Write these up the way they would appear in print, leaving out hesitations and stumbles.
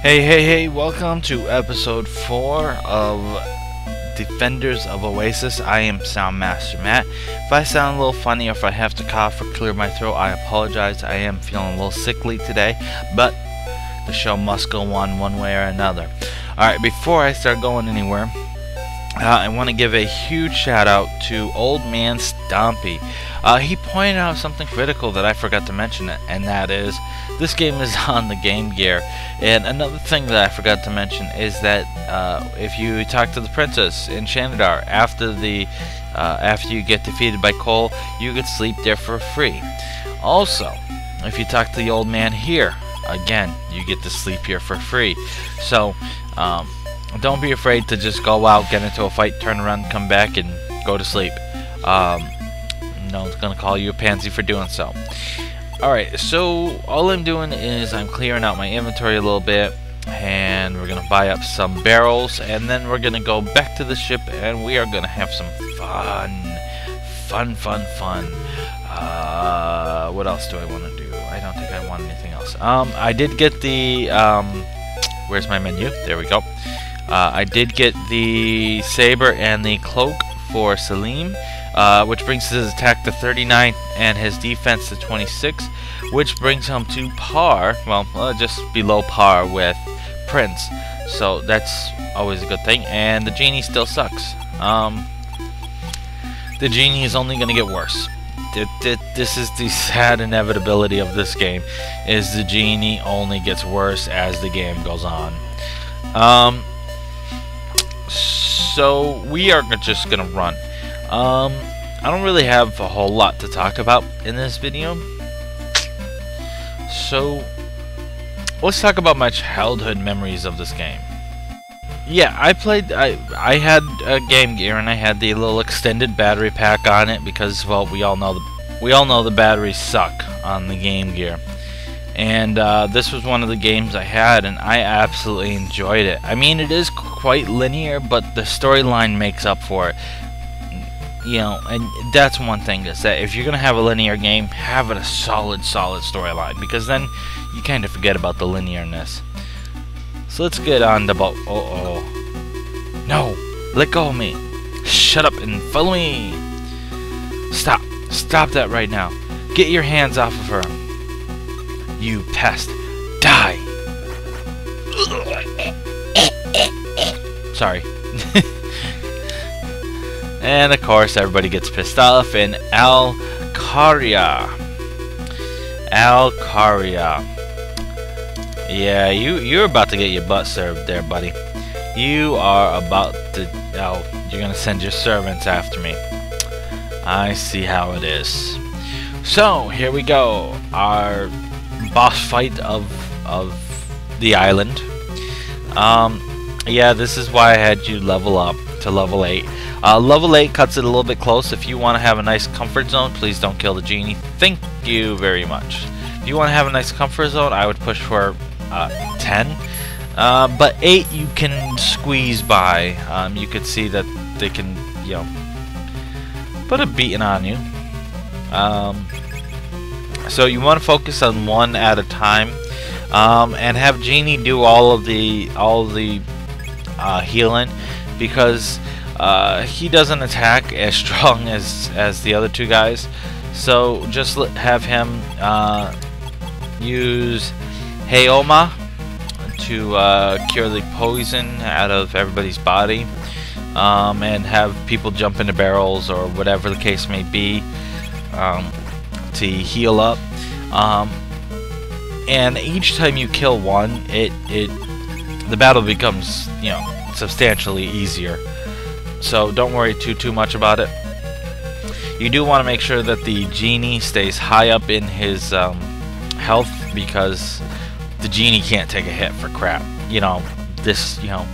Hey, welcome to episode 4 of Defenders of Oasis. I am Soundmaster Matt. If I sound a little funny or if I have to cough or clear my throat, I apologize. I am feeling a little sickly today, but the show must go on one way or another. Alright, before I start going anywhere, I want to give a huge shout out to Old Man Stompy. He pointed out something critical that I forgot to mention, and that is this game is on the Game Gear. And another thing that I forgot to mention is that if you talk to the princess in Shanadar after you get defeated by Cole, you could sleep there for free. Also, if you talk to the old man here, again, you get to sleep here for free. So don't be afraid to just go out, get into a fight, turn around, come back, and go to sleep. No one's gonna call you a pansy for doing so. Alright, so all I'm doing is I'm clearing out my inventory a little bit, and we're gonna buy up some barrels, and then we're gonna go back to the ship, and we are gonna have some fun. What else do I want to do? I don't think I want anything else. I did get the where's my menu? There we go. I did get the saber and the cloak for Salim, which brings his attack to 39 and his defense to 26, which brings him to par, well, just below par with Prince. So that's always a good thing. And the genie still sucks. The genie is only going to get worse. This is the sad inevitability of this game, is the genie only gets worse as the game goes on. So we are just gonna run. I don't really have a whole lot to talk about in this video, so let's talk about my childhood memories of this game. Yeah, I had a Game Gear, and I had the little extended battery pack on it because, well, we all know the batteries suck on the Game Gear. And this was one of the games I had, and I absolutely enjoyed it. I mean, it is quite linear, but the storyline makes up for it. You know, and that's one thing, is that if you're going to have a linear game, have it a solid storyline, because then you kind of forget about the linearness. So let's get on the boat. No! Let go of me! Shut up and follow me! Stop! Stop that right now! Get your hands off of her! You pest! Die! Sorry. And of course everybody gets pissed off in Alcaria. Yeah, you're about to get your butt served there, buddy. You are about to... Oh, you're gonna send your servants after me. I see how it is. So, here we go. Our boss fight of the island. Yeah, this is why I had you level up to level 8. Level 8 cuts it a little bit close. If you want to have a nice comfort zone, please don't kill the genie. Thank you very much. If you want to have a nice comfort zone, I would push for 10. But 8 you can squeeze by. You could see that they can, you know, put a beating on you. So you want to focus on one at a time, and have Genie do all of the healing, because he doesn't attack as strong as the other two guys. So just have him use Heoma to cure the poison out of everybody's body, and have people jump into barrels or whatever the case may be, to heal up. And each time you kill one, the battle becomes, you know, substantially easier. So don't worry too much about it. You do want to make sure that the genie stays high up in his health, because the genie can't take a hit for crap. You know, this, you know,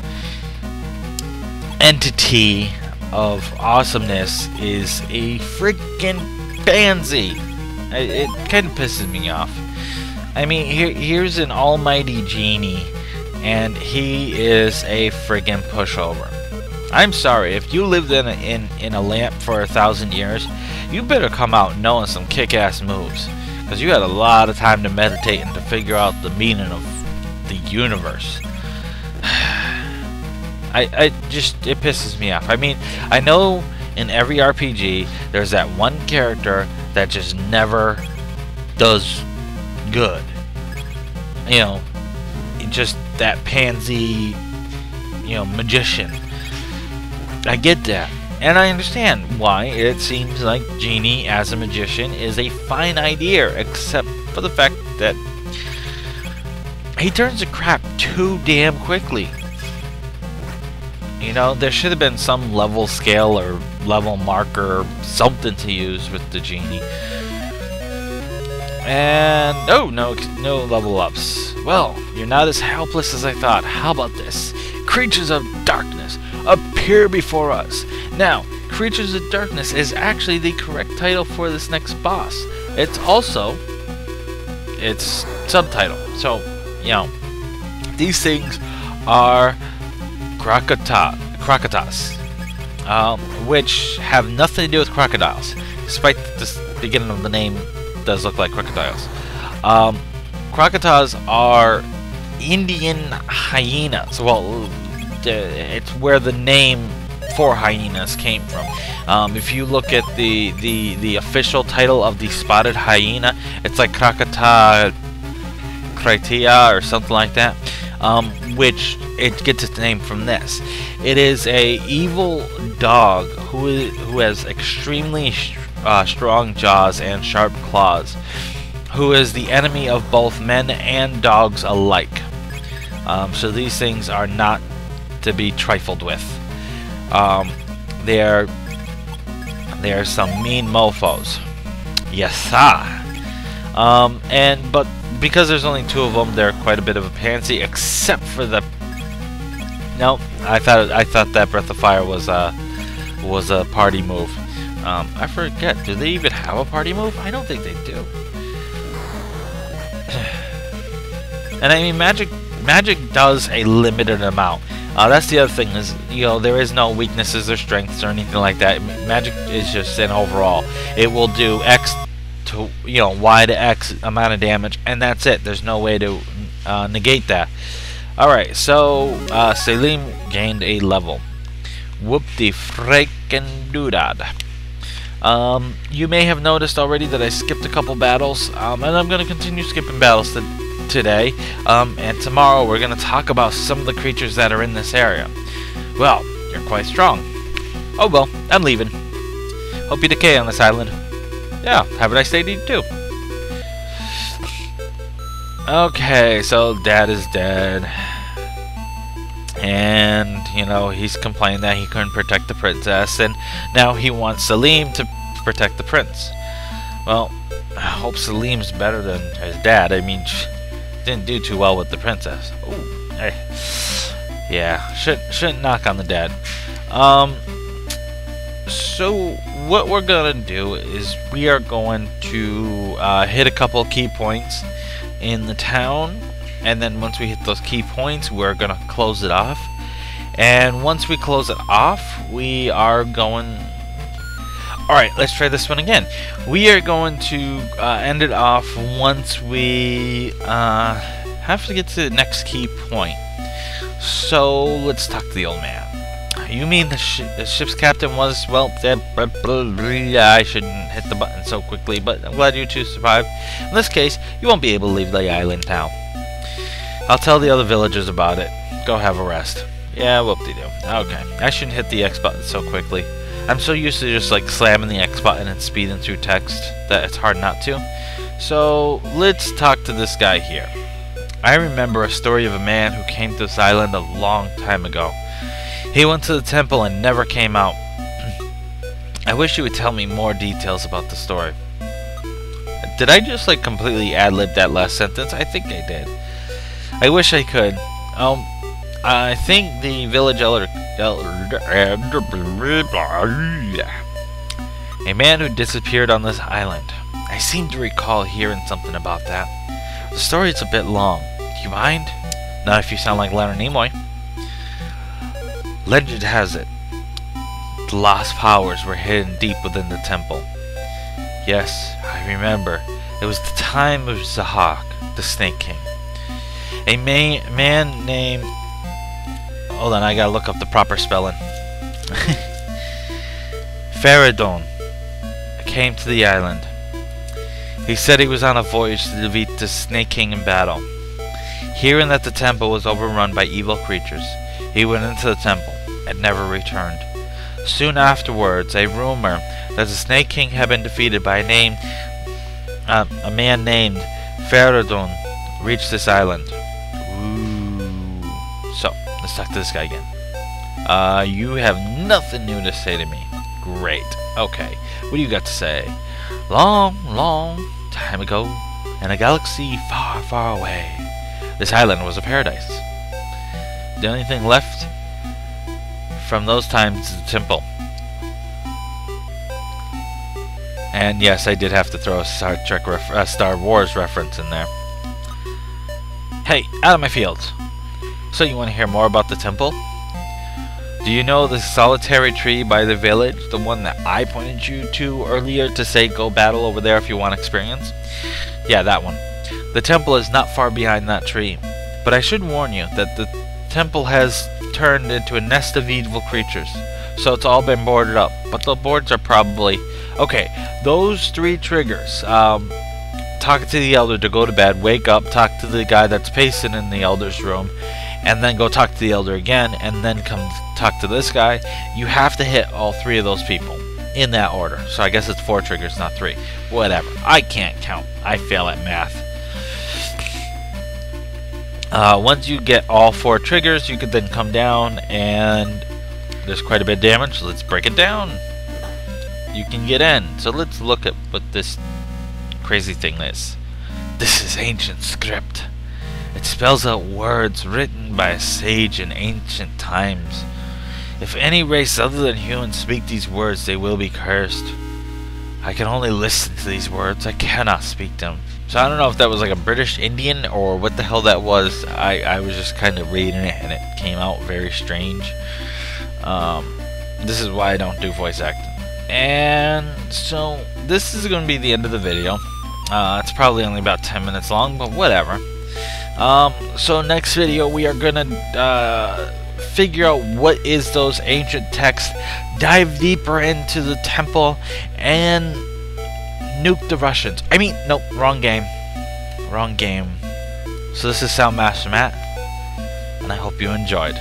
entity of awesomeness is a freaking pansy. It kind of pisses me off. I mean, here's an almighty genie, and he is a friggin' pushover. I'm sorry, if you lived in a lamp for 1,000 years, you better come out knowing some kick-ass moves, because you had a lot of time to meditate and to figure out the meaning of the universe. It pisses me off. I mean, I know in every RPG there's that one character that just never does good. You know, just that pansy, you know, magician. I get that. And I understand why it seems like Genie as a magician is a fine idea, except for the fact that he turns to crap too damn quickly. You know, there should have been some level scale or level marker, something to use with the Genie. And no level ups. Well, you're not as helpless as I thought. How about this? Creatures of Darkness, appear before us. Now, Creatures of Darkness is actually the correct title for this next boss. It's also its subtitle. So, you know, these things are Crocotas, which have nothing to do with crocodiles, despite the beginning of the name does look like crocodiles. Crocotas are Indian hyenas. Well, it's where the name for hyenas came from. If you look at the official title of the spotted hyena, it's like Crocota Critea or something like that, which it gets its name from this. It is a evil dog who has extremely strong jaws and sharp claws, who is the enemy of both men and dogs alike. So these things are not to be trifled with. They are some mean mofos. Yes, sir. But because there's only two of them, they're quite a bit of a pansy, except for the. No, I thought that Breath of Fire was a party move. I forget. Do they even have a party move? I don't think they do. And I mean, magic does a limited amount. That's the other thing, is, you know, there is no weaknesses or strengths or anything like that. Magic is just an overall. It will do X to, you know, Y to X amount of damage, and that's it. There's no way to negate that. Alright, so Selim gained a level. Whoop de freaking doodad. You may have noticed already that I skipped a couple battles, and I'm going to continue skipping battles today, and tomorrow we're going to talk about some of the creatures that are in this area. Well, you're quite strong. Oh well, I'm leaving. Hope you decay on this island. Yeah, have a nice day to you too. Okay, so Dad is dead. And, you know, he's complaining that he couldn't protect the princess, and now he wants Selim to protect the prince. Well, I hope Selim's better than his dad. I mean, didn't do too well with the princess. Ooh, hey. Yeah, shouldn't knock on the dad. So what we're gonna do is we are going to hit a couple key points in the town, and then once we hit those key points, we're gonna close it off. And once we close it off, we are going. Alright, let's try this one again. We are going to end it off once we have to get to the next key point. So let's talk to the old man. You mean the ship's captain was, well, I shouldn't hit the button so quickly, but I'm glad you two survived. In this case, you won't be able to leave the island now. I'll tell the other villagers about it. Go have a rest. Yeah, whoop-de-doo. Okay, I shouldn't hit the X button so quickly. I'm so used to just like slamming the X button and speeding through text that it's hard not to. So let's talk to this guy here. I remember a story of a man who came to this island a long time ago. He went to the temple and never came out. I wish you would tell me more details about the story. Did I just like completely ad-lib that last sentence? I think I did. I wish I could. I think the village elder, a man who disappeared on this island. I seem to recall hearing something about that. The story is a bit long. Do you mind? Not if you sound like Leonard Nimoy. Legend has it, the lost powers were hidden deep within the temple. Yes, I remember. It was the time of Zahak, the Snake King. A man named... Hold on, I gotta look up the proper spelling. Radeon came to the island. He said he was on a voyage to defeat the Snake King in battle. Hearing that the temple was overrun by evil creatures, he went into the temple and never returned. Soon afterwards, a rumor that the Snake King had been defeated by a man named Radeon reached this island. Ooh. So, let's talk to this guy again. You have nothing new to say to me. Great. Okay. What do you got to say? Long time ago, in a galaxy far, far away, this island was a paradise. The only thing left from those times is the temple. And yes, I did have to throw a Star Wars reference in there. Hey, out of my field. So you want to hear more about the temple? Do you know the solitary tree by the village? The one that I pointed you to earlier to say go battle over there if you want experience? Yeah, that one. The temple is not far behind that tree. But I should warn you that the temple has turned into a nest of evil creatures. So it's all been boarded up. But the boards are probably... Okay, those 3 triggers. Talk to the elder to go to bed, wake up, talk to the guy that's pacing in the elder's room, and then go talk to the elder again, and then come talk to this guy. You have to hit all 3 of those people in that order. So I guess it's 4 triggers, not 3. Whatever. I can't count. I fail at math. Once you get all 4 triggers, you can then come down, and there's quite a bit of damage. So let's break it down. You can get in. So let's look at what this crazy thing is. This is ancient script. It spells out words written by a sage in ancient times. If any race other than humans speak these words, they will be cursed. I can only listen to these words. I cannot speak them. So I don't know if that was like a British Indian or what the hell that was. I was just kind of reading it and it came out very strange. This is why I don't do voice acting. And so this is going to be the end of the video. It's probably only about 10 minutes long, but whatever. So next video we are gonna figure out what is those ancient texts, dive deeper into the temple, and nuke the Russians. I mean, nope, wrong game. Wrong game. So this is Soundmaster Matt, and I hope you enjoyed.